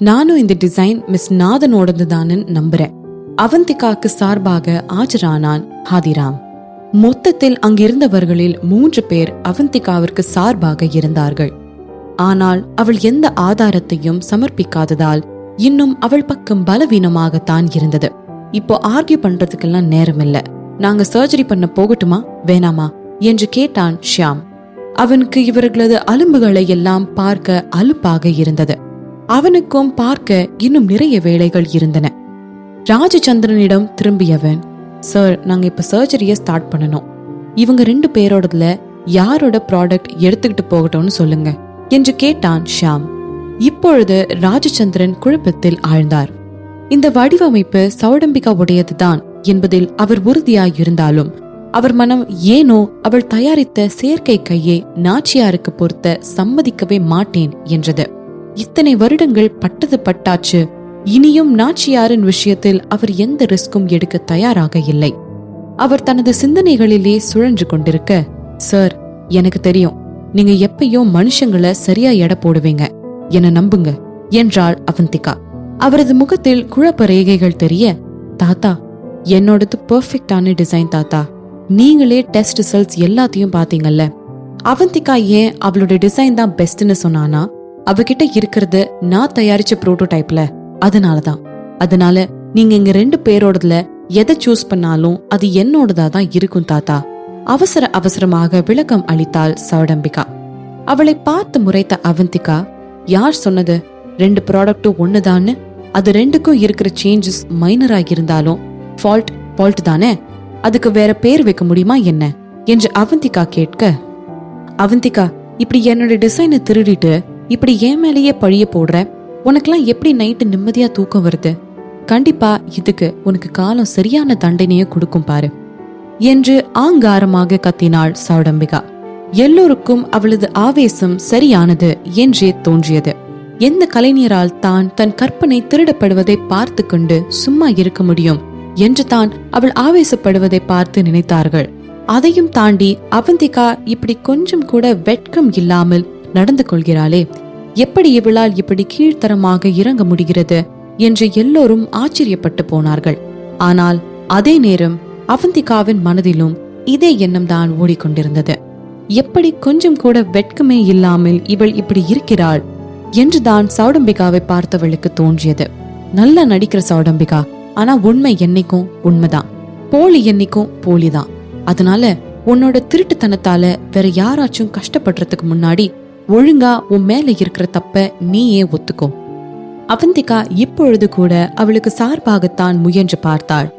நானும் இந்த design miss நாதனோடது தான்னு நம்புறேன். அவந்திகாக்கு சார்பாக ஆஜரானான் ஹாதிராம். மொத்தத்தில் அங்கிருந்தவர்களில் 3 பேர் அவந்திகாவிற்கு சார்பாக இருந்தார்கள். ஆனால் அவள் எந்த ஆதாரத்தையும் சமர்ப்பிக்காததால் இன்னும் அவள் பக்கம் பலவீனமாகத்தான் இருந்தது. இப்போ ஆர்கியூ பண்றதுக்கெல்லாம் நேரமில்ல. நாங்க சர்ஜரி பண்ண போகட்டுமா வேணாமா என்று கேட்டான் ஷியாம். அவனுக்கு இவர்களது அலும்புகளை எல்லாம் பார்க்க அலுப்பாக இருந்தது. அவனுக்கும் பார்க்க இன்னும் நிறைய வேலைகள் இருந்தன. ராஜச்சந்திரனிடம் திரும்பியவன், சார், நாங்க இப்ப சர்ஜரிய ஸ்டார்ட் பண்ணணும். இவங்க 2 பேரோடதுல யாரோட ப்ராடக்ட் எடுத்துக்கிட்டு போகட்டும்னு சொல்லுங்க என்று கேட்டான் ஷியாம். இப்பொழுது ராஜச்சந்திரன் குழப்பத்தில் ஆழ்ந்தார். இந்த வடிவமைப்பு சௌடம்பிகா உடையதுதான் என்பதில் அவர் உறுதியாயிருந்தாலும் அவர் மனம் ஏனோ அவள் தயாரித்த செயற்கை கையை நாச்சியாருக்கு பொறுத்த சம்மதிக்கவே மாட்டேன் என்றது. இத்தனை வருடங்கள் பட்டது பட்டாச்சு. இனியும் நாச்சியாரின் விஷயத்தில் அவர் எந்த ரிஸ்கும் எடுக்க தயாராக இல்லை. அவர் தனது சிந்தனைகளிலே சுழன்று கொண்டிருக்க, சார், எனக்கு தெரியும், நீங்க எப்பயும் மனுஷங்களை சரியா எடை போடுவீங்க, என நம்புங்க என்றாள் அவந்திகா. அவரது முகத்தில் குழப்ப ரேகைகள் தெரிய, தாத்தா, என்னோடது பெர்ஃபெக்டான டிசைன் தாத்தா. நீங்களே டெஸ்ட் ரிசல்ட்ஸ் எல்லாத்தையும் பாத்தீங்கல்ல. அவந்திகா ஏன் அவளோட டிசைன் தான் பெஸ்ட்னு சொன்னானா, அவகிட்ட இருக்கிறது நான் தயாரிச்ச புரோட்டோடைப்ல. அதனால நீங்க இங்க 2 பேரோடதுல எதை சூஸ் பண்ணாலும் அது என்னோடதா தான் இருக்கும் தாத்தா. அவசரமாக விளக்கம் அளித்தாள் சௌடம்பிகா. அவளை பார்த்து முறைத்த அவந்திகா, யார் சொன்னது 2 ப்ராடக்டும் ஒண்ணுதான்னு? அது 2க்கும் இருக்கிற சேஞ்சஸ் மைனரா இருந்தாலும் ஃபால்ட் தானே. அதுக்கு வேற பேர் வைக்க முடியுமா என்ன என்று அவந்திகா கேட்க, அவந்திகா, இப்படி என்னோட டிசைனை திருடிட்டு இப்படி ஏன் மேலேயே பழிய போடுற? உனக்கெல்லாம் எப்படி நைட்டு நிம்மதியா தூக்கம் வருது? கண்டிப்பா இதுக்கு உனக்கு காலம் சரியான தண்டனையை கொடுக்கும் பாரு என்று ஆங்காரமாக கத்தினாள் சௌடம்பிகா. எல்லோருக்கும் அவளது ஆவேசம் சரியானது என்றே தோன்றியது. எந்த கலைஞரால் தான் தன் கற்பனை திருடப்படுவதை பார்த்து கொண்டு சும்மா இருக்க முடியும் என்று தான் அவள் ஆவேசப்படுவதை பார்த்து நினைத்தார்கள். அதையும் தாண்டி அவந்திகா இப்படி கொஞ்சம் கூட வெட்கம் இல்லாமல் நடந்து கொள்கிறாளே, எப்படி இவளால் இப்படி கீழ்த்தரமாக இறங்க முடிகிறது என்று எல்லோரும் ஆச்சரியப்பட்டு போனார்கள். ஆனால் அதே நேரம் அவந்திகாவின் மனதிலும் இதே எண்ணம் தான் ஓடிக்கொண்டிருந்தது. எப்படி கொஞ்சம் கூட வெட்கமே இல்லாமல் இவள் இப்படி இருக்கிறாள் என்றுதான் சௌடம்பிகாவை பார்த்தவளுக்கு தோன்றியது. நல்லா நடிக்கிற சௌடம்பிகா, ஆனா உண்மை என்னைக்கும் உண்மைதான், போலி என்னைக்கும் போலிதான். அதனால உன்னோட திருட்டுத்தனத்தால வேற யாராச்சும் கஷ்டப்படுறதுக்கு முன்னாடி ஒழுங்கா உன் மேல இருக்கிற தப்ப நீயே ஒத்துக்கோ. அவந்திகா இப்பொழுது கூட அவளுக்கு சார்பாகத்தான் முயன்று பார்த்தாள்.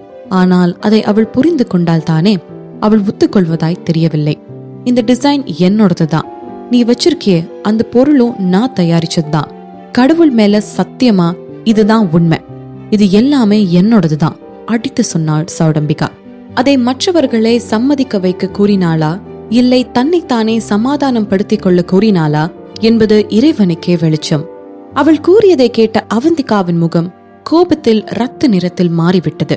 ஆனால் அதை அவள் புரிந்து கொண்டால் தானே. அவள் ஒத்துக்கொள்வதாய் தெரியவில்லை. இந்த டிசைன் என்னோடதுதான். நீ வச்சிருக்கியே அந்த பொருளும் நான் தயாரிச்சதுதான். கடவுள் மேல சத்தியமா இதுதான் உண்மை. இது எல்லாமே என்னோடதுதான் அடித்து சொன்னாள் சௌடம்பிகா. அதை மற்றவர்களை சம்மதிக்க வைக்க கூறினாளா, இல்லை தன்னைத்தானே சமாதானம் படுத்திக் கொள்ள கூறினாளா என்பது இறைவனுக்கே வெளிச்சம். அவள் கூறியதை கேட்ட அவந்திகாவின் முகம் கோபத்தில் ரத்த நிறத்தில் மாறிவிட்டது.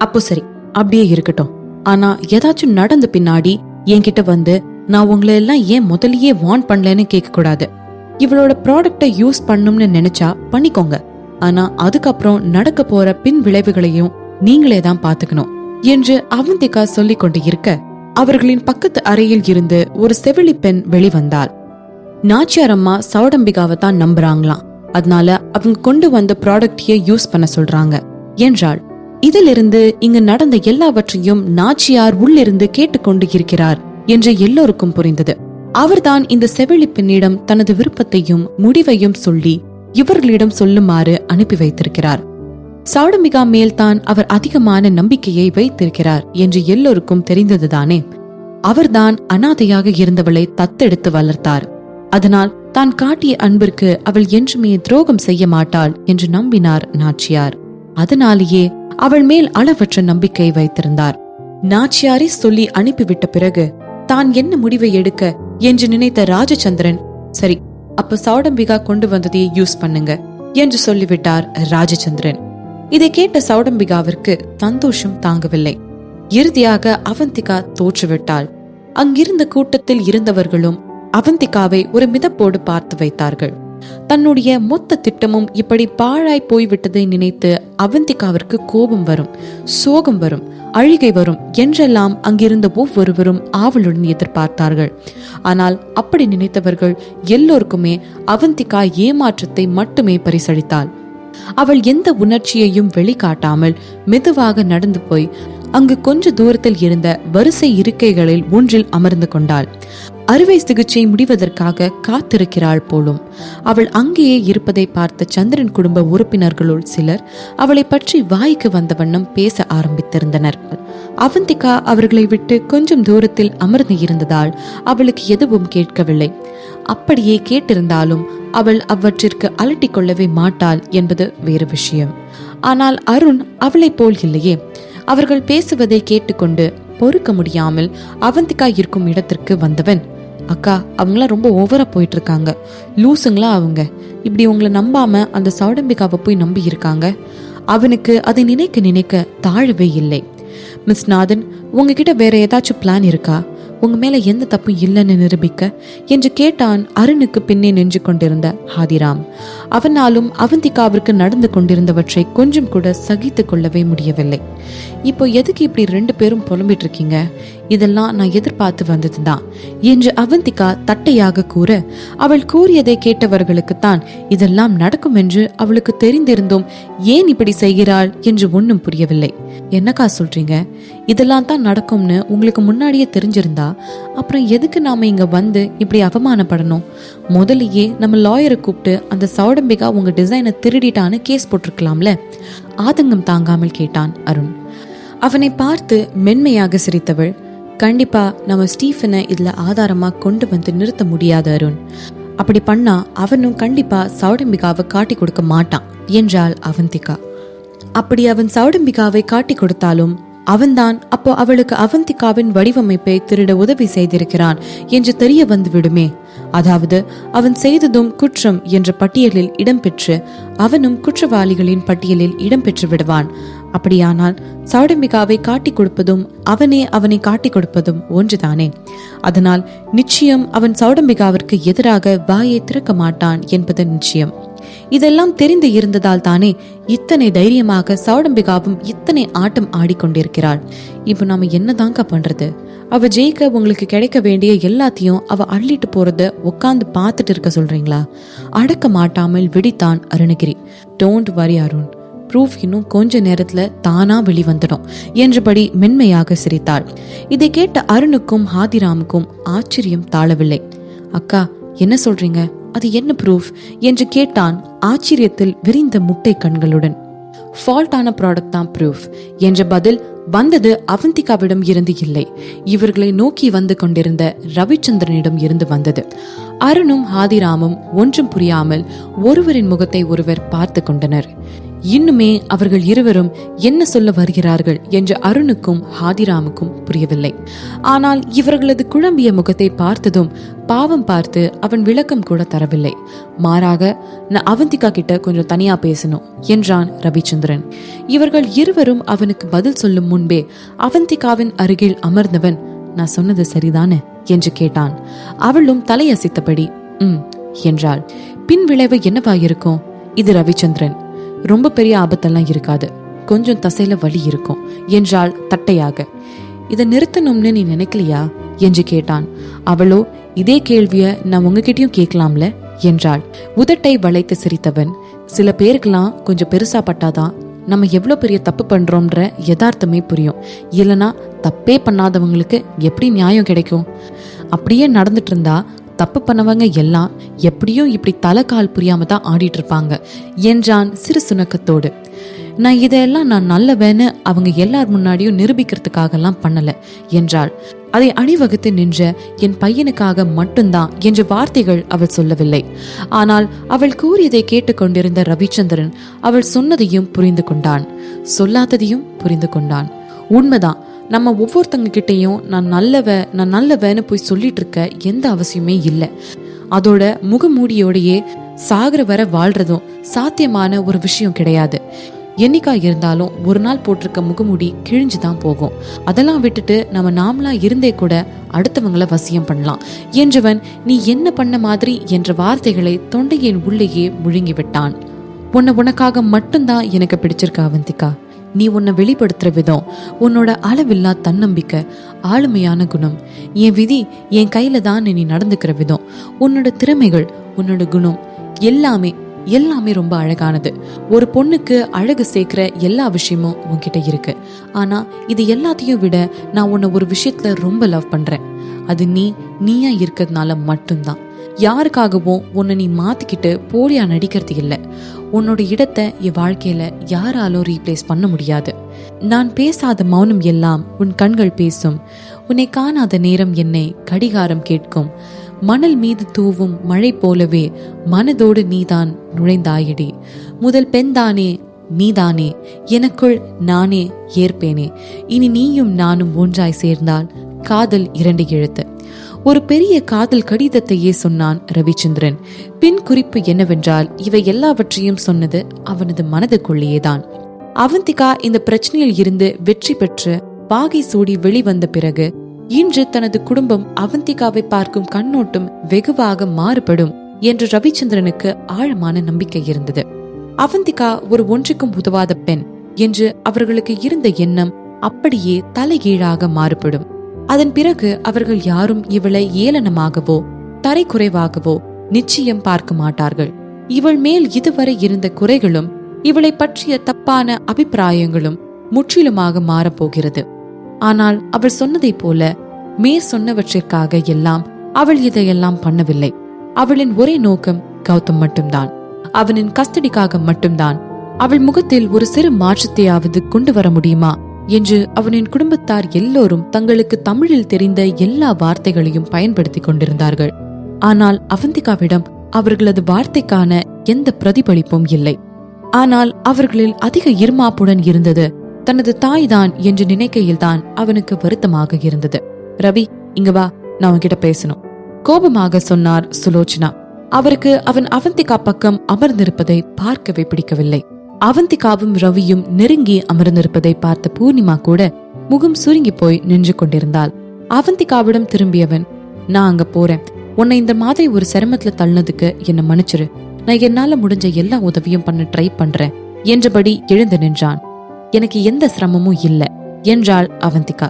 அப்போ சரி, அப்படியே இருக்கட்டும். ஆனா ஏதாச்சும் நடந்த பின்னாடி என்கிட்ட வந்து நான் உங்களை எல்லாம் ஏன் முதலியே வார்ன் பண்ணலன்னு கேட்க கூடாது. இவளோட ப்ராடக்டை யூஸ் பண்ணும்னு நினைச்சா பண்ணிக்கோங்க. ஆனா அதுக்கப்புறம் நடக்க போற பின் விளைவுகளையும் நீங்களே தான் பாத்துக்கணும் என்று அவந்திகா சொல்லிக் கொண்டு இருக்க, அவர்களின் பக்கத்து அறையில் இருந்து ஒரு செவிலி பெண் வெளிவந்தாள். நாச்சியார் அம்மா சௌடம்பிகாவை தான் நம்புறாங்களாம். அதனால அவங்க கொண்டு வந்த ப்ராடக்டையே யூஸ் பண்ண சொல்றாங்க என்றாள். இதிலிருந்து இங்கு நடந்த எல்லாவற்றையும் நாச்சியார் உள்ளிருந்து கேட்டுக்கொண்டு இருக்கிறார் என்று எல்லோருக்கும் புரிந்தது. அவர்தான் இந்த செவிலி பெண்ணிடம் தனது விருப்பத்தையும் முடிவையும் சொல்லி இவர்களிடம் சொல்லுமாறு அனுப்பி வைத்திருக்கிறார். சௌடம்பிகா மேல் தான் அவர் அதிகமான நம்பிக்கையை வைத்திருக்கிறார் என்று எல்லோருக்கும் தெரிந்ததுதானே. அவர்தான் அனாதையாக இருந்தவளை தத்தெடுத்து வளர்த்தார். அதனால் தான் காட்டிய அன்பிற்கு அவள் என்றுமே துரோகம் செய்ய மாட்டாள் என்று நம்பினார் நாச்சியார். அதனாலேயே அவள் மேல் அளவற்ற நம்பிக்கை வைத்திருந்தார். நாச்சியாரை சொல்லி அனுப்பிவிட்ட பிறகு தான் என்ன முடிவை எடுக்க என்று நினைத்த ராஜச்சந்திரன், சரி அப்ப சௌடம்பிகா கொண்டு வந்ததையே யூஸ் பண்ணுங்க என்று சொல்லிவிட்டார் ராஜச்சந்திரன். இதை கேட்ட சௌடம்பிகாவிற்கு சந்தோஷம் தாங்கவில்லை. இறுதியாக அவந்திகா தோற்றுவிட்டாள். அங்கிருந்த கூட்டத்தில் இருந்தவர்களும் அவந்திகாவை ஒரு மிதப்போடு பார்த்து வைத்தார்கள். தன்னுடைய மொத்த திட்டமும் இப்படி பாழாய் போய்விட்டதை நினைத்து அவந்திகாவிற்கு கோபம் வரும், சோகம் வரும், அழுகை வரும் என்றெல்லாம் அங்கிருந்த ஒவ்வொருவரும் ஆவலுடன் எதிர்பார்த்தார்கள். ஆனால் அப்படி நினைத்தவர்கள் எல்லோருக்குமே அவந்திகா ஏமாற்றத்தை மட்டுமே பரிசளித்தாள். அவள் எந்த உணர்ச்சியையும் வெளிக்காட்டாமல் மெதுவாக நடந்து போய் அங்கு கொஞ்ச தூரத்தில் இருந்த வரிசை இருக்கைகளில் ஒன்றில் அமர்ந்து கொண்டாள். அறுவை சிகிச்சை முடிவதற்காக காத்திருக்கிறாள் போலும். அவள் அங்கேயே இருப்பதை பார்த்த சந்திரன் குடும்ப உறுப்பினர்களுள் சிலர் அவளை பற்றி வாய்க்கு வந்த வண்ணம் பேச ஆரம்பித்திருந்தனர். அவந்திகா அவர்களை விட்டு கொஞ்சம் தூரத்தில் அமர்ந்து இருந்ததால் அவளுக்கு எதுவும் கேட்கவில்லை. அப்படியே கேட்டிருந்தாலும் அவள் அவற்றிற்கு அலட்டிக் கொள்ளவே மாட்டாள் என்பது வேறு விஷயம். ஆனால் அருண் அவளை போல் இல்லையே. அவர்கள் பேசுவதை கேட்டுக்கொண்டு பொறுக்க முடியாமல் அவந்திகா இருக்கும் இடத்திற்கு வந்தவன், அக்கா, அவங்களாம் ரொம்ப ஓவரா போயிட்டு இருக்காங்க, லூசுங்களா அவங்க, இப்படி உங்களை நம்பாம அந்த சௌடம்பிகாவை போய் நம்பி இருக்காங்க. அவனுக்கு அதை நினைக்க நினைக்க தாழவே இல்லை. மிஸ் நாதன், உங்ககிட்ட வேற ஏதாச்சும் பிளான் இருக்கா? உங்க மேல எந்த தப்பும் இல்லைன்னு நிரூபிக்க என்று கேட்டான் அருணுக்கு பின்னே நின்று கொண்டிருந்த ஹாதிராம். அவனாலும் அவந்திகாவிற்கு நடந்து கொண்டிருந்தவற்றை கொஞ்சம் கூட சகித்து கொள்ளவே முடியவில்லை. இப்போ எதுக்கு இப்படி 2 பேரும் புலம்பிட்டு இருக்கீங்க? இதெல்லாம் நான் எதிர்பார்த்து வந்ததுதான் என்று அவந்திகா தட்டையாக கூற, அவள் கூறியதை கேட்டவர்களுக்குத்தான் இதெல்லாம் நடக்கும் என்று அவளுக்கு தெரிந்திருந்தும் ஏன் இப்படி செய்கிறாள் என்று ஒன்னும் புரியவில்லை. என்னக்கா சொல்றீங்க? இதெல்லாம் தான் நடக்கும்னு உங்களுக்கு முன்னாடியே தெரிஞ்சிருந்தா அப்புறம் எதுக்கு நாம இங்க வந்து இப்படி அவமானப்படணும்? முதலையே நம்ம லாயரை கூப்பிட்டு அந்த சௌடம்பிகா உங்க டிசைனை திருடிட்டான்னு கேஸ் போட்டிருக்கலாம்ல? ஆதங்கம் தாங்காமல் கேட்டான் அருண். அவனை பார்த்து மென்மையாக சிரித்தவள், கண்டிப்பா நம்ம ஸ்டீஃபனை இதுல ஆதாரமா கொண்டு வந்து நிறுத்த முடியாது அருண். அப்படி பண்ணா அவனும் கண்டிப்பா சௌடம்பிகாவை காட்டி கொடுக்க மாட்டான் என்றாள் அவந்திகா. அப்படி அவன் சௌடம்பிகாவை காட்டி கொடுத்தாலும் அவன்தான் அப்போ அவளுக்கு அவந்திகாவின் வடிவமைப்பை திருட உதவி செய்திருக்கிறான் என்று தெரிய வந்து விடுமே. அதாவது அவன் செய்ததும் குற்றம் என்ற பட்டியலில் இடம்பெற்று அவனும் குற்றவாளிகளின் பட்டியலில் இடம்பெற்று விடுவான். அப்படியானால் சௌடம்பிகாவை காட்டி கொடுப்பதும் அவனை காட்டி கொடுப்பதும் ஒன்றுதானே. அதனால் நிச்சயம் அவன் சௌடம்பிகாவிற்கு எதிராக வாயை திறக்க மாட்டான் என்பது நிச்சயம். இதெல்லாம் தெரிந்து இருந்ததால் தானே இத்தனை தைரியமாக சௌடம்பிகாவும் இத்தனை ஆட்டம் ஆடிக்கொண்டிருக்கிறாள். இப்ப நாம என்னதாங்க பண்றது? அவ ஜெயிக்க உங்களுக்கு கிடைக்க வேண்டிய எல்லாத்தையும் அவ அள்ளிட்டு போறத உட்கார்ந்து பார்த்துட்டு இருக்க சொல்றீங்களா? அடக்க மாட்டாமல் வெடித்தான் Arunagiri. Don't worry Arun, proof இன்னும் கொஞ்ச நேரத்துல தானா வெளிவந்துடும் என்றபடி மென்மையாக சிரித்தாள். இதை கேட்ட அருணுக்கும் ஹாதிராமுக்கும் ஆச்சரியம் தாழவில்லை. அக்கா, என்ன சொல்றீங்க? அது என்ன ப்ரூஃப் என்று கேட்டான் ஆச்சரியத்தில் விரிந்த முட்டை கண்களுடன். ஃபால்ட்டான ப்ராடக்ட் தான் ப்ரூஃப் என்ற பதில் வந்தது அவந்திகாவிடம் இருந்து இல்லை, இவர்களை நோக்கி வந்து கொண்டிருந்த ரவிச்சந்திரனிடம் இருந்து வந்தது. அருணும் ஹாதிராமும் ஒன்றும் புரியாமல் ஒருவரின் முகத்தை ஒருவர் பார்த்து கொண்டனர். இன்னுமே அவர்கள் இருவரும் என்ன சொல்ல வருகிறார்கள் என்று அருணுக்கும் ஹாதிராமுக்கும் புரியவில்லை. ஆனால் இவர்களது குழம்பிய முகத்தை பார்த்ததும் பாவம் பார்த்து அவன் விளக்கம் கூட தரவில்லை. மாறாக, நான் அவந்திகா கிட்ட கொஞ்சம் தனியா பேசணும் என்றான் ரவிச்சந்திரன். இவர்கள் இருவரும் அவனுக்கு பதில் சொல்லும் முன்பே அவந்திகாவின் அருகில் அமர்ந்தவன், நான் சொன்னது சரிதானே என்று கேட்டான். அவளும் தலையசைத்தபடி என்றாள். பின் விளைவு என்னவாயிருக்கும்? இது ரவிச்சந்திரன், ரொம்ப பெரிய ஆபத்தெல்லாம் இருக்காது, கொஞ்சம் தசையில வலி இருக்கும் என்றாள் தட்டையாக. இதை நிறுத்தணும்னு நீ நினைக்கலையா என்று கேட்டான். அவளோ, இதே கேள்விய நான் உங்ககிட்டயும் கேட்கலாம்ல என்றாள். உதட்டை வளைத்து சிரித்தவன், சில பேருக்கெல்லாம் கொஞ்சம் பெருசா பட்டாதான் நம்ம எவ்வளவு பெரிய தப்பு பண்றோம்ன்ற யதார்த்தமே புரியும். இல்லனா தப்பே பண்ணாதவங்களுக்கு எப்படி நியாயம் கிடைக்கும்? அப்படியே நடந்துட்டு இருந்தா தப்பு பண்ணவங்க எல்லாம் எப்படியும் இப்படி தலை கால் புரியாம தான் ஆடிட்டு இருப்பாங்க என்றான் சிறு சுணக்கத்தோடு. நான் இதெல்லாம் நான் நல்லவேன்னு அவங்க எல்லார் முன்னாடியும் நிரூபிக்கிறதுக்காக எல்லாம் பண்ணல என்றாள். அதை அணிவகுத்து நின்ற என் பையனுக்காக மட்டும்தான் என்ற வார்த்தைகள் அவள் சொல்லவில்லை. ஆனால் அவள் கூறியதை கேட்டுக்கொண்டிருந்த ரவிச்சந்திரன் அவள் சொன்னதையும் புரிந்து கொண்டான், சொல்லாததையும் புரிந்து கொண்டான். உண்மைதான், நம்ம ஒவ்வொருத்தங்க கிட்டையும் நான் நல்லவன்னு போய் சொல்லிட்டு இருக்க எந்த அவசியமே இல்லை. அதோட முகமூடியோடையே சாகர வர வாழ்றதும் சாத்தியமான ஒரு விஷயம் கிடையாது. என்னைக்கா இருந்தாலும் ஒரு நாள் போட்டிருக்க முகமுடி கிழிஞ்சுதான் போகும். அதெல்லாம் விட்டுட்டு நம்ம நாமளா இருந்தே கூட அடுத்தவங்களை வசியம் பண்ணலாம் என்றவன் நீ என்ன பண்ண மாதிரி என்ற வார்த்தைகளை தொண்டையின் உள்ளேயே முழுங்கி விட்டான். உனக்காக மட்டும்தான் எனக்கு பிடிச்சிருக்க அவந்திகா. நீ உன்னை வெளிப்படுத்துற விதம், உன்னோட அளவில்லா தன்னம்பிக்கை, ஆளுமையான குணம், என் விதி என் கையில தான் நீ நடந்துக்கிற விதம், உன்னோட திறமைகள், உன்னோட குணம் எல்லாமே எல்லாமே ரொம்ப அழகானது. ஒரு பொண்ணுக்கு அழகு சேர்க்கிற எல்லா விஷயமும் உன்கிட்ட இருக்கு. ஆனா இது எல்லாத்தையும் விட நான் உன்னை ஒரு விஷயத்துல ரொம்ப லவ் பண்றேன். அது நீயா இருக்கிறதுனால மட்டும்தான். யாருக்காகவும் உன்னை நீ மாத்திக்கிட்டு போலியா நடிக்கிறது இல்லை. உன்னோட இடத்தை என் வாழ்க்கையில யாராலும் ரீப்ளேஸ் பண்ண முடியாது. நான் பேசாத மௌனம் எல்லாம் உன் கண்கள் பேசும். உன்னை காணாத நேரம் என்னை கடிகாரம் கேட்கும். மணல் மீது தூவும் மழை போலவே மனதோடு நீதான் நுழைந்தாயடி. முதல் பெண்தானே நீதானே, எனக்குள் நானே ஏற்பேனே. இனி நீயும் நானும் ஒன்றாய் சேர்ந்தால் காதல் 2 எழுத்து. ஒரு பெரிய காதல் கடிதத்தையே சொன்னான் ரவிச்சந்திரன். பின் குறிப்பு என்னவென்றால் இவை எல்லாவற்றையும் சொன்னது அவனது மனதுக்குள்ளேயேதான். அவந்திகா இந்த பிரச்சனையில் இருந்து வெற்றி பெற்று வாகை சூடி வெளிவந்த பிறகு இன்று தனது குடும்பம் அவந்திகாவை பார்க்கும் கண்ணோட்டம் வெகுவாக மாறுபடும் என்று ரவிச்சந்திரனுக்கு ஆழமான நம்பிக்கை இருந்தது. அவந்திகா ஒரு ஒன்றுக்கும் உதவாத பெண் என்று அவர்களுக்கு இருந்த எண்ணம் அப்படியே தலைகீழாக மாறுபடும். அதன் பிறகு அவர்கள் யாரும் இவளை ஏளனமாகவோ தரைக்குறைவாகவோ நிச்சயம் பார்க்க மாட்டார்கள். இவள் மேல் இதுவரை இருந்த குறைகளும் இவளை பற்றிய தப்பான அபிப்பிராயங்களும் முற்றிலுமாக மாறப்போகிறது. ஆனால் அவள் சொன்னதை போல மேற் சொன்னவற்றிற்காக எல்லாம் அவள் இதையெல்லாம் பண்ணவில்லை. அவளின் ஒரே நோக்கம் கௌதம் மட்டும்தான். அவனின் கஸ்டடிக்காக மட்டும்தான். அவள் முகத்தில் ஒரு சிறு மாற்றத்தையாவது கொண்டு வர முடியுமா என்று அவனின் குடும்பத்தார் எல்லோரும் தங்களுக்கு தமிழில் தெரிந்த எல்லா வார்த்தைகளையும் பயன்படுத்தி கொண்டிருந்தார்கள். ஆனால் அவந்திகாவிடம் அவர்களது வார்த்தைக்கான எந்த பிரதிபலிப்பும் இல்லை. ஆனால் அவர்களில் அதிக இருமாப்புடன் இருந்தது தனது தாய்தான் என்று நினைக்கையில்தான் அவனுக்கு வருத்தமாக இருந்தது. ரவி, இங்க வா, நான் உன்கிட்ட பேசணும், கோபமாக சொன்னார் சுலோச்சனா. அவருக்கு அவன் அவந்திகா பக்கம் அமர்ந்திருப்பதை பார்க்கவே பிடிக்கவில்லை. அவந்திகாவும் ரவியும் நெருங்கி அமர்ந்திருப்பதை பார்த்த பூர்ணிமா கூட முகம் சுருங்கி போய் நின்று கொண்டிருந்தாள். அவந்திகாவிடம் திரும்பியவன், நான் அங்க போறேன், உன்னை இந்த மாதிரி ஒரு சிரமத்துல தள்ளினதுக்கு என்ன மன்னிச்சிரு, நான் என்னால முடிஞ்ச எல்லா உதவியும் பண்ண ட்ரை பண்றேன் என்றபடி எழுந்து நின்றான். எனக்கு எந்த சிரமமும் இல்ல என்றாள் அவந்திகா.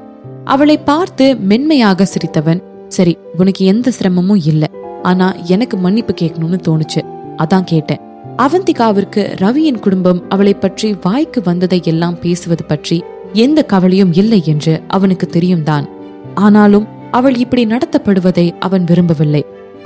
அவளை பார்த்து மென்மையாக சிரித்தவன், சரி உனக்கு எந்த சிரமமும் இல்ல, ஆனா எனக்கு மன்னிப்பு கேட்கணும்னு தோணுச்சு, அதான் கேட்டேன். அவந்திகாவிற்கு ரவியின் குடும்பம் அவளை பற்றி வாய்க்கு வந்ததை எல்லாம் பேசுவது பற்றி எந்த கவலையும் இல்லை என்று அவனுக்கு தெரியும் தான். ஆனாலும் அவள் இப்படி நடத்தப்படுவதை அவன் விரும்பவில்லை.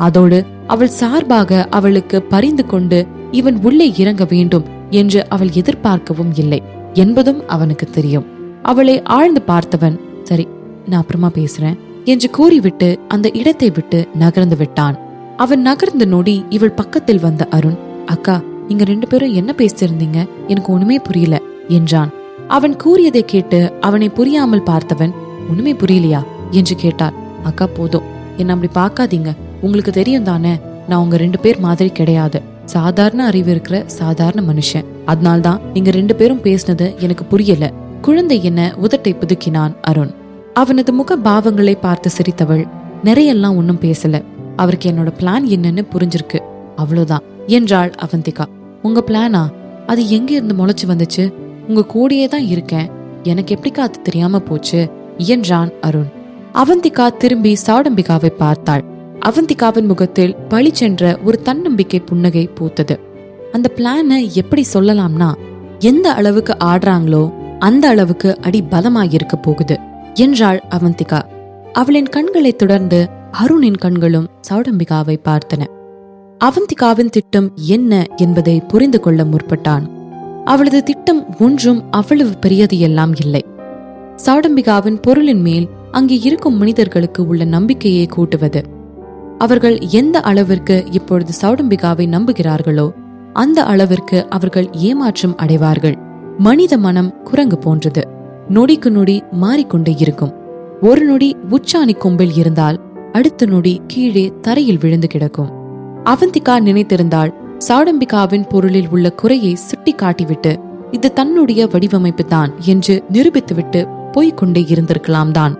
அதோடு அவள் சார்பாக அவளுக்கு பரிந்து கொண்டு இவன் உள்ளே இறங்க வேண்டும் என்று அவள் எதிர்பார்க்கவும் இல்லை என்பதும் அவனுக்கு தெரியும். அவளை ஆழ்ந்து பார்த்தவன், சரி நான் அப்புறமா பேசுறேன் என்று கூறிவிட்டு அந்த இடத்தை விட்டு நகர்ந்து விட்டான். அவன் நகர்ந்த நொடி இவள் பக்கத்தில் வந்த அருண், அக்கா நீங்க 2 பேரும் என்ன பேசியிருந்தீங்க, எனக்கு ஒண்ணுமே புரியல என்றான். அவன் கூறியதை கேட்டு அவனை புரியாமல் பார்த்தவன், ஒண்ணுமே புரியலையா என்று கேட்டார். அக்கா போதும், என்ன அப்படி பார்க்காதீங்க, உங்களுக்கு தெரியும் தானே நான் உங்க 2 பேர் மாதிரி கிடையாது, சாதாரண அறிவு இருக்கிற சாதாரண மனுஷன், அதனால்தான் நீங்க 2 பேரும் பேசினது எனக்கு புரியல. குழந்தை என்ன உதட்டை புதுக்கினான் அருண். அவனது முக பாவங்களை பார்த்து சிரித்தவள், நிறையெல்லாம் ஒன்னும் பேசல, அவருக்கு என்னோட பிளான் என்னன்னு புரிஞ்சிருக்கு, அவ்வளவுதான் என்றாள் அவந்திகா. உங்க பிளானா? அது எங்க இருந்து முளைச்சு வந்துச்சு? உங்க கூடயே தான் இருக்கேன், எனக்கு எப்படி காத்து தெரியாம போச்சு என்றான் அருண். அவந்திகா திரும்பி சௌடம்பிகாவை பார்த்தாள். அவந்திகாவின் முகத்தில் பளிச்சென்ற ஒரு தன்னம்பிக்கை புன்னகை பூத்தது. அந்த பிளானை எப்படி சொல்லலாம்னா, எந்த அளவுக்கு ஆடுறாங்களோ அந்த அளவுக்கு அடி பலமாயிருக்க போகுது என்றாள் அவந்திகா. அவளின் கண்களை தொடர்ந்து அருணின் கண்களும் சௌடம்பிகாவை பார்த்தன. அவந்திகாவின் திட்டம் என்ன என்பதை புரிந்து கொள்ள முற்பட்டான். அவளது திட்டம் ஒன்றும் அவ்வளவு பெரியது எல்லாம் இல்லை. சௌடம்பிகாவின் பொருளின் மேல் அங்கே இருக்கும் மனிதர்களுக்கு உள்ள நம்பிக்கையை கூட்டுவது. அவர்கள் எந்த அளவிற்கு இப்பொழுது சௌடம்பிகாவை நம்புகிறார்களோ அந்த அளவிற்கு அவர்கள் ஏமாற்றம் அடைவார்கள். மனித மனம் குரங்கு போன்றது, நொடிக்கு நொடி மாறிக்கொண்டே இருக்கும். ஒரு நொடி உச்சாணி கொம்பில் இருந்தால் அடுத்த நொடி கீழே தரையில் விழுந்து கிடக்கும். அவந்திகா நினைத்திருந்தாள், சௌடம்பிகாவின் பொருளில் உள்ள குறையை சுட்டி காட்டிவிட்டு இது தன்னுடைய வடிவமைப்பு தான் என்று நிரூபித்துவிட்டு போய்கொண்டே இருந்திருக்கலாம் தான்.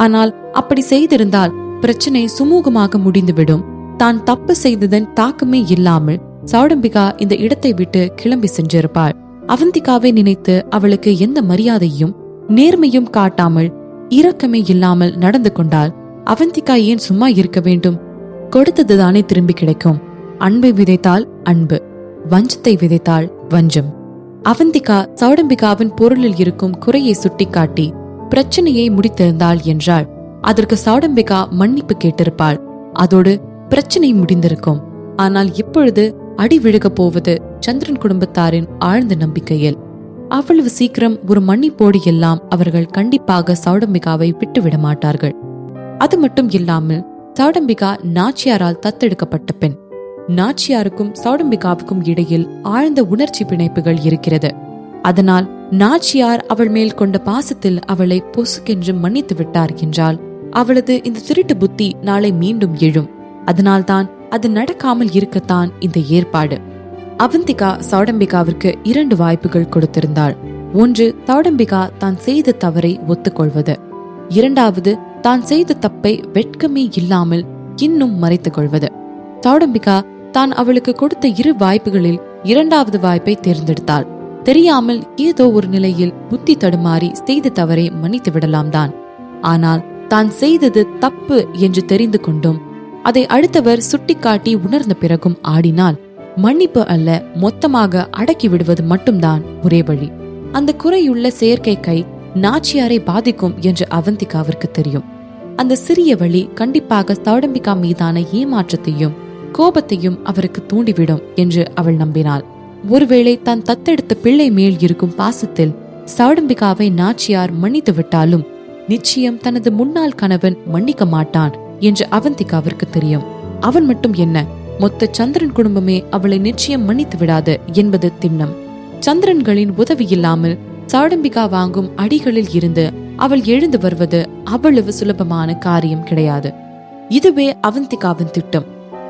ஆனால் அப்படி செய்திருந்தால் பிரச்சனை சுமூகமாக முடிந்துவிடும். தான் தப்பு செய்ததன் தாக்கமே இல்லாமல் சௌடம்பிகா இந்த இடத்தை விட்டு கிளம்பி சென்றிருப்பாள். அவந்திகாவை நினைத்து அவளுக்கு எந்த மரியாதையும் நேர்மையும் காட்டாமல் இரக்கமே இல்லாமல் நடந்து கொண்டால் அவந்திகா ஏன் சும்மா இருக்க வேண்டும்? கொடுத்ததுதானே திரும்பி கிடைக்கும். அன்பை விதைத்தால் அன்பு, வஞ்சத்தை விதைத்தால் வஞ்சம். அவந்திகா சௌடம்பிகாவின் பொருளில் இருக்கும் குறையை சுட்டிக்காட்டி பிரச்சனையை முடித்திருந்தாள் என்றால் அதற்கு சௌடம்பிகா மன்னிப்பு கேட்டிருப்பாள். அதோடு பிரச்சனை முடிந்திருக்கும். ஆனால் இப்பொழுது அடி விழுகப் போவது சந்திரன் குடும்பத்தாரின் ஆழ்ந்த நம்பிக்கையில். அவ்வளவு சீக்கிரம் ஒரு மன்னிப்போடு எல்லாம் அவர்கள் கண்டிப்பாக சௌடம்பிகாவை விட்டுவிட மாட்டார்கள். அது மட்டும் இல்லாமல் சௌடம்பிகா நாச்சியாரால் தத்தெடுக்கப்பட்ட பெண். நாச்சியாருக்கும் சௌடம்பிகாவுக்கும் இடையில் ஆழ்ந்த உணர்ச்சி பிணைப்புகள் இருக்கிறது. அதனால் நாச்சியார் அவள் மேல் கொண்ட பாசத்தில் அவளை பொசுக்கென்று மன்னித்து விட்டார் என்றால் அவளது இந்த திருட்டு புத்தி நாளை மீண்டும் எழும். அதனால்தான் அது நடக்காமல் இருக்கத்தான் இந்த ஏற்பாடு. அவந்திகா சௌடம்பிகாவிற்கு 2 வாய்ப்புகள் கொடுத்திருந்தாள். ஒன்று, சௌடம்பிகா தான் செய்த தவறை ஒத்துக்கொள்வது. இரண்டாவது, தான் செய்த தப்பை வெட்கமே இல்லாமல் இன்னும் மறைத்துக் கொள்வது. சௌடம்பிகா தான் அவளுக்கு கொடுத்த 2 வாய்ப்புகளில் 2வது வாய்ப்பை தேர்ந்தெடுத்தாள். தெரியாமல் ஏதோ ஒரு நிலையில் புத்தி தடுமாறி செய்த தவறை மன்னித்து விடலாம் தான். ஆனால் தான் செய்தது தப்பு என்று தெரிந்து கொண்டும் அதை அடுத்தவர் சுட்டிக்காட்டி உணர்ந்த பிறகும் ஆடினால் மன்னிப்பு அல்ல, மொத்தமாக அடக்கி விடுவது மட்டும்தான் ஒரே வழி. அந்த குறையுள்ள செயற்கை கை நாச்சியாரை பாதிக்கும் என்று அவந்திகாவிற்கு தெரியும். அந்த சிறிய வழி கண்டிப்பாக சௌடம்பிகா மீதான ஏமாற்றத்தையும் கோபத்தையும் அவருக்கு தூண்டிவிடும் என்று அவள் நம்பினாள். ஒருவேளை தான் தத்தெடுத்த பிள்ளை மேல் இருக்கும் பாசத்தில் சௌடம்பிகாவை நாச்சியார் மன்னித்து விட்டாலும் நிச்சயம் தனது முன்னாள் கணவன் மன்னிக்க மாட்டான் என்று அவந்திகாவிற்கு தெரியும். அவன் மட்டும் என்ன, மொத்த சந்திரன் குடும்பமே அவளை நிச்சயம் மன்னித்து விடாது என்பது திண்ணம். சந்திரன்களின் உதவி இல்லாமல் சௌடம்பிகா வாங்கும் அடிகளில் இருந்து அவள் எழுந்து வருவது அவ்வளவு சுலபமான காரியம் கிடையாது. இதுவே அவந்திகாவின் திட்டம்.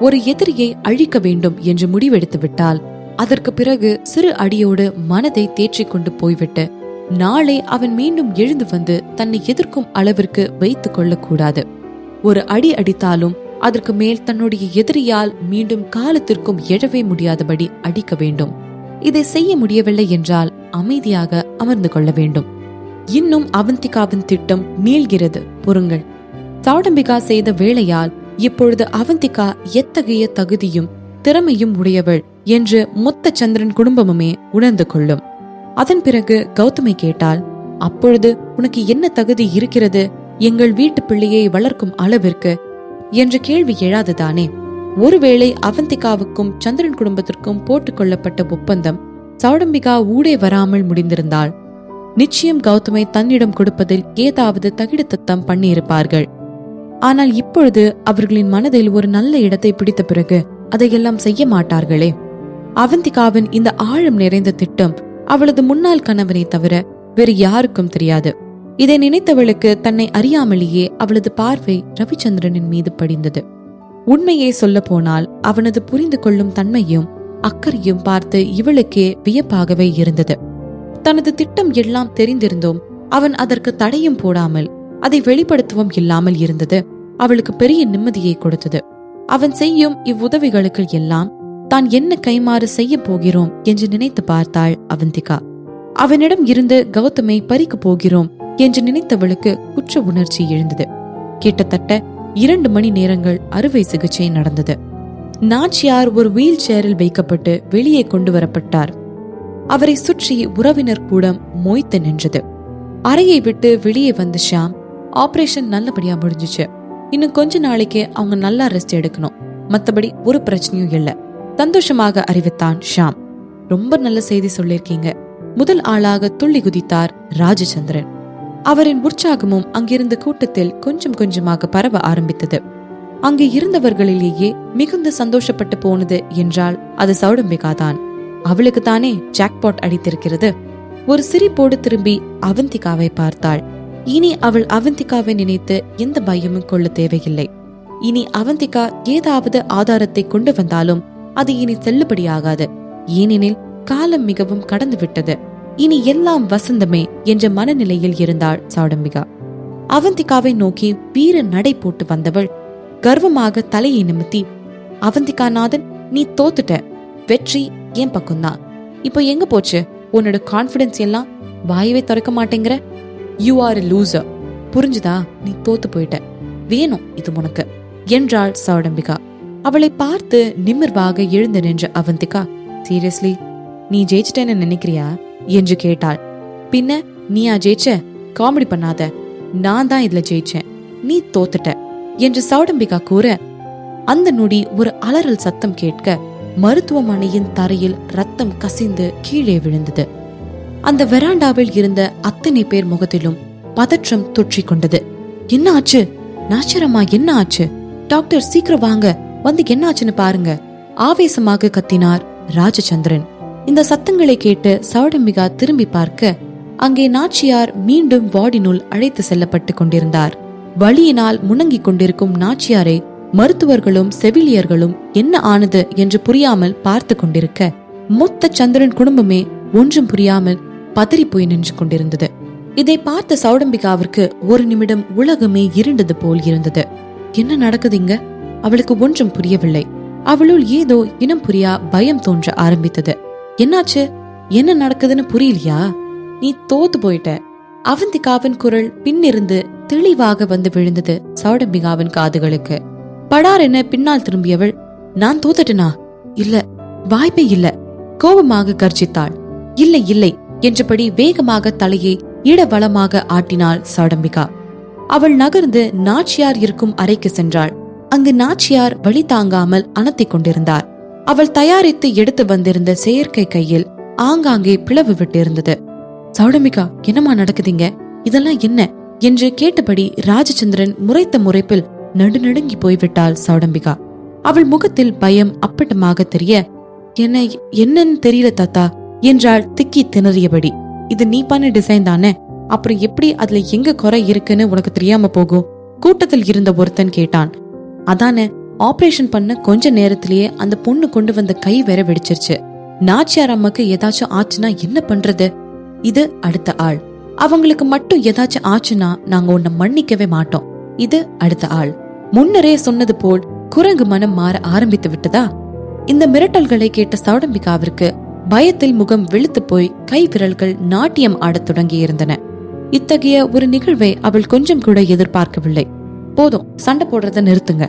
ஒரு எதிரியை அழிக்க வேண்டும் என்று முடிவெடுத்து விட்டால் அதற்கு பிறகு சிறு அடியோடு மனதை தேற்றிக் கொண்டு போய்விட்டு நாளை அவன் மீண்டும் எழுந்து வந்து தன்னை எதிர்க்கும் அளவிற்கு வைத்துக் கொள்ளக்கூடாது. ஒரு அடி அடித்தாலும் அதற்கு மேல் தன்னுடைய எதிரியால் மீண்டும் காலத்திற்கும் எழவே முடியாதபடி அடிக்க வேண்டும். இதை செய்ய முடியவில்லை என்றால் அமைதியாக அமர்ந்து கொள்ள வேண்டும். இன்னும் அவந்திகாவின் திட்டம் நீள்கிறது, பொறுங்கள். சௌடம்பிகா செய்த வேளையால் இப்பொழுது அவந்திகா எத்தகைய தகுதியும் திறமையும் உடையவள் என்று மொத்த சந்திரன் குடும்பமுமே உணர்ந்து கொள்ளும். அதன் பிறகு கௌதமை கேட்டால், அப்பொழுது உனக்கு என்ன தகுதி இருக்கிறது எங்கள் வீட்டு பிள்ளையை வளர்க்கும் அளவிற்கு என்ற கேள்வி எழாதுதானே? ஒருவேளை அவந்திகாவுக்கும் சந்திரன் குடும்பத்திற்கும் போட்டுக்கொள்ளப்பட்ட ஒப்பந்தம் சௌடம்பிகா ஊடே வராமல் முடிந்திருந்தால் நிச்சயம் கௌதமை தன்னிடம் கொடுப்பதில் ஏதாவது தகிடுத்தத்தம் பண்ணியிருப்பார்கள். ஆனால் இப்பொழுது அவர்களின் மனதில் ஒரு நல்ல இடத்தை பிடித்த பிறகு அதையெல்லாம் செய்ய மாட்டார்களே. அவந்திகாவின் இந்த ஆழம் நிறைந்த திட்டம் அவளது முன்னாள் கணவனை தவிர வேறு யாருக்கும் தெரியாது. இதை நினைத்தவளுக்கு தன்னை அறியாமலேயே அவளது பார்வை ரவிச்சந்திரனின் மீது படிந்தது. உண்மையை சொல்ல போனால் அவனது புரிந்து கொள்ளும் தன்மையும் அக்கறையும் பார்த்து இவளுக்கே வியப்பாகவே இருந்தது. தனது திட்டம் எல்லாம் தெரிந்திருந்தோம் அவன் அதற்கு தடையும் போடாமல் அதை வெளிப்படுத்தவும் இல்லாமல் இருந்தது அவளுக்கு பெரிய நிம்மதியை கொடுத்தது. அவன் செய்யும் இவ்வுதவிகளுக்கு எல்லாம் தான் என்ன கைமாறு செய்ய போகிறோம் என்று நினைத்து பார்த்தாள் அவந்திகா. அவனிடம் இருந்து கௌதமை பறிக்க போகிறோம் என்று நினைத்தவளுக்கு குற்ற உணர்ச்சி எழுந்தது. கிட்டத்தட்ட 2 மணி நேரங்கள் அறுவை சிகிச்சை நடந்தது. நாச்சியார் ஒரு வீல் சேரில் வைக்கப்பட்டு வெளியே கொண்டு வரப்பட்டார். அவரை சுற்றி உறவினர் கூடம் மொய்த்து நின்றது. அறையை விட்டு வெளியே வந்த ஷாம், ஆபரேஷன் நல்லபடியா முடிஞ்சிச்சு, இன்னும் கொஞ்ச நாளைக்கு அவங்க நல்லா ரெஸ்ட் எடுக்கணும், மத்தபடி ஒரு பிரச்சனையும் இல்ல, சந்தோஷமாக அறிவித்தான் ஷாம். ரொம்ப நல்ல செய்தி சொல்லிருக்கீங்க. முதல் ஆளாக துள்ளி குதித்தார் ராஜச்சந்திரன். அவரின் உற்சாகமும் அங்கிருந்த கூட்டத்தில் கொஞ்சம் கொஞ்சமாக பரவ ஆரம்பித்தது. அங்கு இருந்தவர்களிலேயே மிகுந்த சந்தோஷப்பட்டு போனது என்றால் அது சௌடம்பிகா தான். அவளுக்கு தானே ஜாக்பாட் அடித்திருக்கிறது. ஒரு சிரிப்போடு திரும்பி அவந்திகாவை பார்த்தாள். இனி அவள் அவந்திகாவை நினைத்து எந்த பயமும் கொள்ள தேவையில்லை. இனி அவந்திகா ஏதாவது ஆதாரத்தை கொண்டு வந்தாலும் அது இனி செல்லுபடியாகாது. ஏனெனில் காலம் மிகவும் கடந்து விட்டது. இனி எல்லாம் வசந்தமே என்ற மனநிலையில் இருந்தாள் சௌடம்பிகா. அவந்திகாவை நோக்கி வீர நடை போட்டு வந்தவள் கர்வமாக தலையை நிமித்தி, அவந்திகா நாதன், நீ தோத்துட்ட, வெற்றி என் பக்கம்தான். இப்போ எங்க போச்சு உன்னோட கான்பிடன்ஸ் எல்லாம்? வாயவே திறக்க மாட்டேங்கிற. You are a loser. புரிஞ்சுதா? நீ தோத்து போயிட்ட. வேணும் இது உனக்கு என்றாள் சௌடம்பிகா. அவளை பார்த்து நிமிர்வாக எழுந்து நின்ற அவந்திகா, சீரியஸ்லி நீ ஜெயிச்சிட்டேன்னு நினைக்கிறியா என்று கேட்டாள். பின்ன நீயா ஜெயிச்ச? காமெடி பண்ணாத. நான் தான் இதுல ஜெயிச்சேன், நீ தோத்துட்ட என்று சௌடம்பிகா கூற, அந்த நொடி ஒரு அலறல் சத்தம் கேட்க மருத்துவமனையின் தரையில் ரத்தம் கசிந்து கீழே விழுந்தது. அந்த வெராண்டாவில் இருந்த அத்தனை பேர் முகத்திலும் பதற்றம் தொற்றிக் கொண்டது. என்ன ஆச்சு நாச்சரம்மா, என்ன ஆச்சு? டாக்டர் சீக்கிரம் வாங்க, வந்து என்ன ஆச்சுன்னு பாருங்க, ஆவேசமாக கத்தினார் ராஜச்சந்திரன். இந்த சத்தங்களை கேட்டு சௌடம்பிகா திரும்பி பார்க்க அங்கே நாச்சியார் மீண்டும் வார்டினுள் அழைத்து செல்லப்பட்டு கொண்டிருந்தார். வலியினால் முணங்கிக் கொண்டிருக்கும் நாச்சியாரை மருத்துவர்களும் செவிலியர்களும் என்ன ஆனது என்று புரியாமல் பார்த்து கொண்டிருக்க, மொத்த சந்திரன் குடும்பமே ஒன்றும் புரியாமல் பதறி போய் நின்று கொண்டிருந்தது. இதை பார்த்த சௌடம்பிகாவிற்கு ஒரு நிமிடம் உலகமே இருண்டது போல் இருந்தது. என்ன நடக்குது இங்க? அவளுக்கு ஒன்றும் புரியவில்லை. அவளுள் ஏதோ இனம் புரியா பயம் தோன்ற ஆரம்பித்தது. என்னாச்சு? என்ன நடக்குதுன்னு புரியலையா? நீ தோத்து போயிட்ட. அவந்திகாவின் குரல் பின்னிருந்து தெளிவாக வந்து விழுந்தது சௌடம்பிகாவின் காதுகளுக்கு. படார் என பின்னால் திரும்பியவள், நான் தோத்துட்டனா? இல்ல, வாய்ப்பே இல்ல, கோபமாக கர்ஜித்தாள். இல்லை இல்லை என்றபடி வேகமாக தலையை இடவளமாக ஆட்டினாள் சௌடம்பிகா. அவள் நகர்ந்து நாச்சியார் இருக்கும் அறைக்கு சென்றாள். அங்கு நாச்சியார் வழி தாங்காமல் அனத்திக் கொண்டிருந்தார். அவள் தயாரித்து எடுத்து வந்திருந்த செயற்கை கையில் ஆங்காங்கே பிளவு விட்டு இருந்தது. சௌடம்பிகா, என்னமா நடக்குதுங்க? இதெல்லாம் என்ன என்று கேட்டபடி ராஜச்சந்திரன் முறைத்த முறைப்பில் நடுநடுங்கி போய்விட்டாள் சௌடம்பிகா. அவள் முகத்தில் பயம் அப்பட்டமாக தெரிய, என்னன்னு தெரியல தாத்தா என்றாள் திக்கி திணறியபடி. இது நீ பண்ண டிசைன் தானே, அப்புறம் எப்படி அதுல எங்க குறை இருக்குன்னு உனக்கு தெரியாம போகும்? கூட்டத்தில் இருந்த ஒருத்தன் கேட்டான். அதானே, ஆபரேஷன் பண்ண கொஞ்ச நேரத்திலேயே அந்த பொண்ணு கொண்டு வந்த கை வேற வெடிச்சிருச்சு. நாச்சியார் அம்மாக்கு ஏதாச்சும் ஆச்சுன்னா என்ன பண்றது? இது அடுத்த ஆள். அவங்களுக்கு மட்டும் ஏதாச்சும் ஆச்சுன்னா நாங்க உன்னை மன்னிக்கவே மாட்டோம். இது அடுத்த ஆள். முன்னரே சொன்னது போல் குரங்கு மனம் மாற ஆரம்பித்து விட்டதா? இந்த மிரட்டல்களை கேட்ட சௌடம்பிகாவிற்கு பயத்தில் முகம் வெளுத்து போய் கை விரல்கள் நாட்டியம் ஆடத் தொடங்கி இருந்தன. இத்தகைய ஒரு நிகழ்வை அவள் கொஞ்சம் கூட எதிர்பார்க்கவில்லை. போதும், சண்டை போடுறத நிறுத்துங்க,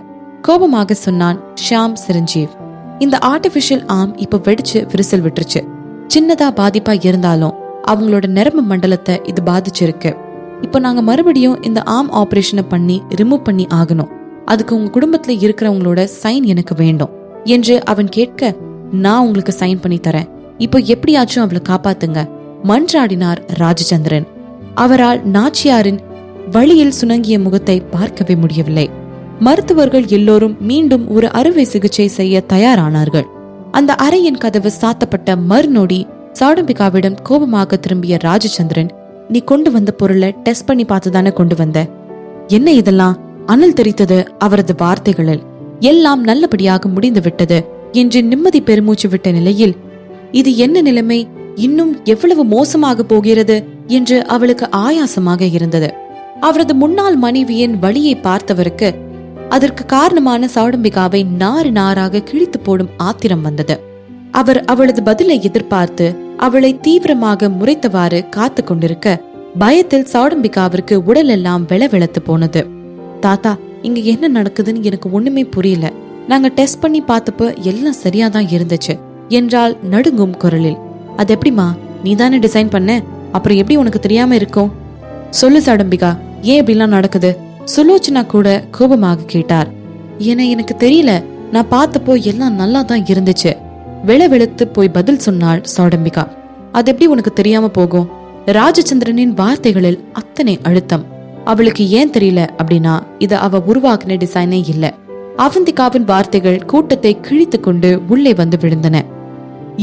கோபமாக சொன்னான் ஷியாம் சிரஞ்சீவ். இந்த ஆர்டிபிஷியல் ஆர்ம் இப்ப வெடிச்சு விரிசல் விட்டுருச்சு. சின்னதா பாதிப்பா இருந்தாலும் அவங்களோட நரம்பு மண்டலத்தை இது பாதிச்சிருக்கு. இப்ப நாங்க மறுபடியும் இந்த ஆர்ம் ஆபரேஷனை பண்ணி ரிமூவ் பண்ணி ஆகணும். அதுக்கு உங்க குடும்பத்துல இருக்கிறவங்களோட சைன் எனக்கு வேண்டும் என்று அவன் கேட்க, நான் உங்களுக்கு சைன் பண்ணி தரேன். இப்போ எப்படியாச்சும் அவளை காப்பாத்துங்க மன்றாடினார் ராஜச்சந்திரன். அவரால் நாச்சியாரின் வழியில் சுணங்கிய முகத்தை பார்க்கவே முடியவில்லை. மருத்துவர்கள் எல்லோரும் மீண்டும் ஒரு அறுவை சிகிச்சை செய்ய தயாரானார்கள். அந்த அறையின் கதவு சாத்தப்பட்ட மறுநொடி சௌடம்பிகாவிடம் கோபமாக திரும்பிய ராஜச்சந்திரன், நீ கொண்டு வந்த பொருளை டெஸ்ட் பண்ணி பார்த்துதானே கொண்டு வந்த? என்ன இதெல்லாம்? அனல் தெரித்தது அவரது வார்த்தைகளில். எல்லாம் நல்லபடியாக முடிந்து விட்டது என்று நிம்மதி பெருமூச்சு விட்ட நிலையில், இது என்ன நிலைமை, இன்னும் எவ்வளவு மோசமாக போகிறது என்று அவளுக்கு ஆயாசமாக இருந்தது. அவரது முன்னாள் மனைவியின் வழியை பார்த்தவருக்கு அதற்கு காரணமான சௌடம்பிகாவை நாறு நாராக கிழித்து போடும் ஆத்திரம் வந்தது. அவர் அவளது பதிலை எதிர்பார்த்து அவளை தீவிரமாக முறைத்தவாறு காத்து கொண்டிருக்க பயத்தில் சௌடம்பிகாவிற்கு உடலெல்லாம் வெளவெளத்து போனது. தாத்தா, இங்க என்ன நடக்குதுன்னு எனக்கு ஒண்ணுமே புரியல. நாங்க டெஸ்ட் பண்ணி பார்த்தப்ப எல்லாம் சரியாதான் இருந்துச்சு என்றால் நடுங்கும் குரலில். அது எப்படிமா? நீதானே டிசைன் பண்ண, அப்புறம் எப்படி உனக்கு தெரியாம இருக்கும்? சொல்லு சௌடம்பிகா, ஏன் இப்படிலாம் நடக்குது? சுலோச்சனா கூட கோபமாக கேட்டார். எனக்கு தெரியல, நான் பார்த்தப்போ எல்லாம் நல்லா தான் இருந்துச்சு. வெளவெளுத்து போய் பதில் சொன்னாள் சௌடம்பிகா. அது எப்படி உனக்கு தெரியாம போகும்? ராஜச்சந்திரனின் வார்த்தைகளில் அத்தனை அழுத்தம். அவளுக்கு ஏன் தெரியல அப்படின்னா இது அவ உருவாக்கின டிசைனே இல்ல. அவந்திகாவின் வார்த்தைகள் கூட்டத்தை கிழித்து கொண்டு உள்ளே வந்து விழுந்தன.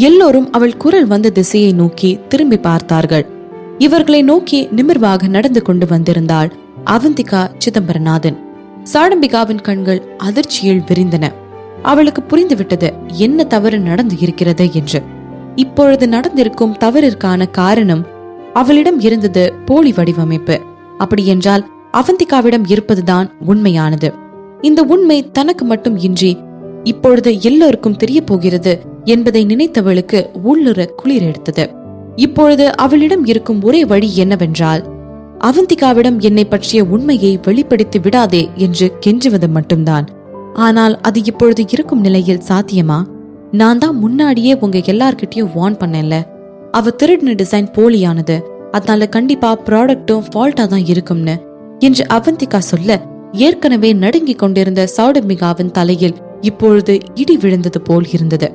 எல்லோரும் அவள் குரல் வந்த திசையை நோக்கி திரும்பி பார்த்தார்கள். இவர்களை நோக்கி நிமிர்வாக நடந்து கொண்டு வந்திருந்தாள் அவந்திகா சிதம்பரநாதன். சௌடம்பிகாவின் கண்கள் அதிர்ச்சியில் விரிந்தன. அவளுக்கு புரிந்துவிட்டது என்ன தவறு நடந்து இருக்கிறது என்று. இப்பொழுது நடந்திருக்கும் தவறிற்கான காரணம் அவளிடம் இருந்தது போலி வடிவமைப்பு. அப்படி என்றால் அவந்திகாவிடம் இருப்பதுதான் உண்மையானது. இந்த உண்மை தனக்கு மட்டும் இன்றி இப்பொழுது எல்லோருக்கும் தெரிய போகிறது என்பதை நினைத்தவளுக்கு உள்ளுர குளிர் எடுத்தது. இப்பொழுது அவளிடம் இருக்கும் ஒரே வழி என்னவென்றால், அவந்திகாவிடம் என்னை பற்றிய உண்மையை வெளிப்படுத்தி விடாதே என்று கெஞ்சுவது மட்டும்தான். ஆனால் அது இப்பொழுது இருக்கும் நிலையில் சாத்தியமா? நான் தான் முன்னாடியே உங்க எல்லார்கிட்டயும் வார்ன் பண்ணல, அவ திருடின டிசைன் போலியானது, அதனால கண்டிப்பா ப்ராடக்டும் ஃபால்ட்டா தான் இருக்கும்னு என்று அவந்திகா சொல்ல, ஏற்கனவே நடுங்கிக் கொண்டிருந்த சௌடம்பிகாவின் தலையில் இப்பொழுது இடி விழுந்தது போல் இருந்தது.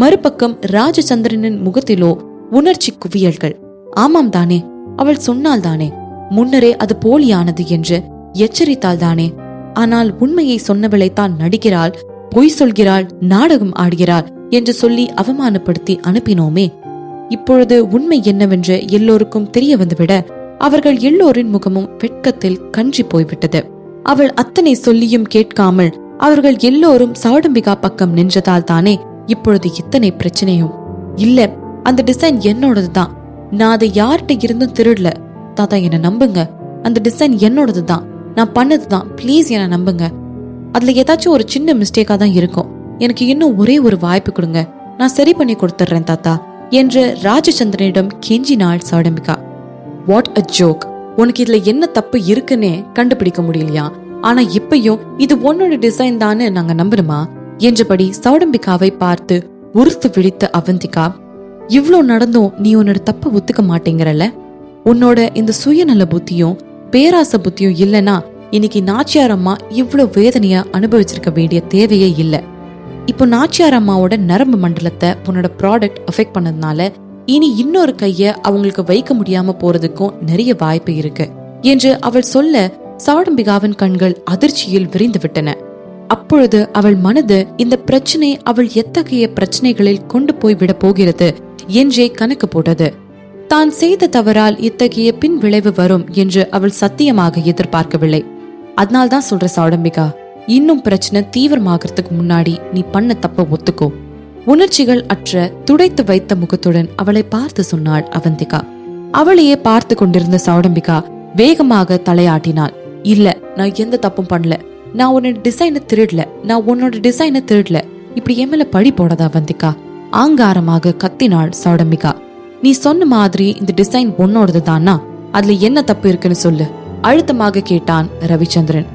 மறுபக்கம் ராஜச்சந்திரனின் முகத்திலோ உணர்ச்சி குவியல்கள். ஆமாம் தானே, அவள் சொன்னால் தானே, முன்னரே அது போலியானது என்று எச்சரித்தாள் தானே. ஆனால் உண்மையை சொன்னவளைத்தான் நடிக்கிறாள், பொய் சொல்கிறாள், நாடகம் ஆடுகிறாள் என்று சொல்லி அவமானப்படுத்தி அனுப்பினோமே. இப்பொழுது உண்மை என்னவென்று எல்லோருக்கும் தெரிய வந்துவிட அவர்கள் எல்லோரின் முகமும் வெட்கத்தில் கஞ்சி போய்விட்டது. அவள் அத்தனை சொல்லியும் கேட்காமல் அவர்கள் எல்லோரும் சௌடம்பிகா பக்கம் நின்றதால் தானே இப்பொழுது இத்தனை பிரச்சனையும். இல்ல, அந்த டிசைன் என்னோடதுதான், நான் அதை யார்கிட்ட இருந்தும் திருடல. தாத்தா என்ன நம்புங்க, அந்த டிசைன் என்னோடதுதான், நான் பண்ணதுதான், பிளீஸ் என்ன நம்புங்க. அதுல ஏதாச்சும் ஒரு சின்ன மிஸ்டேக்கா தான் இருக்கும், எனக்கு இன்னும் ஒரே ஒரு வாய்ப்பு கொடுங்க, நான் சரி பண்ணி கொடுத்துட்றேன் தாத்தா என்று ராஜச்சந்திரனிடம் கெஞ்சினாள் சௌடம்பிகா. What a joke! உனக்கு இதுல என்ன தப்பு இருக்குன்னே கண்டுபிடிக்க முடியலையா? ஆனா இப்பயும் இது உன்னோட டிசைன் தானே நாங்க நம்பணுமா என்றபடி சௌடம்பிகாவை பார்த்து உறுத்து விழித்த அவந்திகா, இவ்ளோ நடந்தும் நீ உன்னோட தப்ப ஒத்துக்க மாட்டேங்கிறல்ல? உன்னோட இந்த சுயநல புத்தியும் பேராச புத்தியும் இல்லனா இன்னைக்கு நாச்சியார் அம்மா இவ்வளவு வேதனையா அனுபவிச்சிருக்க வேண்டிய தேவையே இல்ல. இப்போ நாச்சியார் அம்மாவோட நரம்பு மண்டலத்தை உன்னோட ப்ராடக்ட் அஃபெக்ட் பண்ணதுனால இனி இன்னொரு கைய அவங்களுக்கு வைக்க முடியாம போறதுக்கும் நிறைய வாய்ப்பு இருக்கு என்று அவள் சொல்ல, சௌடம்பிகாவின் கண்கள் அதிர்ச்சியில் விரிந்து விட்டன. அப்பொழுது அவள் மனது இந்த பிரச்சனை அவள் எத்தகைய பிரச்சனைகளில் கொண்டு போய் விட போகிறது என்றே கணக்கு போட்டது. தான் செய்த தவறால் இத்தகைய பின் விளைவு வரும் என்று அவள் சத்தியமாக எதிர்பார்க்கவில்லை. அதனால்தான் சொல்ற சௌடம்பிகா, இன்னும் பிரச்சனை தீவிரமாகறதுக்கு முன்னாடி நீ பண்ண தப்ப ஒத்துக்கோ. உணர்ச்சிகள் அற்ற துடைத்து வைத்த முகத்துடன் அவளை பார்த்து சொன்னாள் அவந்திகா. அவளையே பார்த்து கொண்டிருந்த சௌடம்பிகா வேகமாக தலையாட்டினாள். இல்ல, நான் எந்த தப்பும் பண்ணல, நான் உன்னோட டிசைனை திருடல, நான் உன்னோட டிசைனை திருடல, இப்படி என் மேல பழி போடாத அவந்திகா, ஆங்காரமாக கத்தினாள் சௌடம்பிகா. நீ சொன்ன மாதிரி இந்த டிசைன் உன்னோடது தானா? அதுல என்ன தப்பு இருக்குன்னு சொல்லு, அழுத்தமாக கேட்டான் ரவிச்சந்திரன்.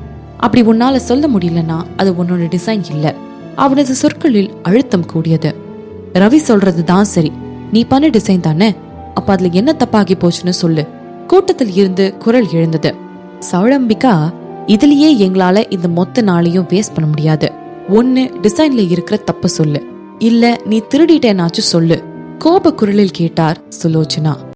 அப்படி உன்னால சொல்ல முடியலன்னா அது உன்னோட டிசைன் இல்ல. அவனது சொற்களில் அழுத்தம் கூடியது. ரவி சொல்றது தான் சரி, நீ பண்ண டிசைன் தானே, அப்ப அதுல என்ன தப்பாகி போச்சுன்னு சொல்லு. கூட்டத்தில் இருந்து குரல் எழுந்தது. சௌடம்பிகா, இதுலயே எங்களால இந்த மொத்த நாளையும் வேஸ்ட் பண்ண முடியாது. ஒன்னு டிசைன்ல இருக்கிற தப்பு சொல்லு, இல்ல நீ திருடிட்டேனாச்சும் சொல்லு, கோப குரலில் கேட்டார் சுலோச்சனா.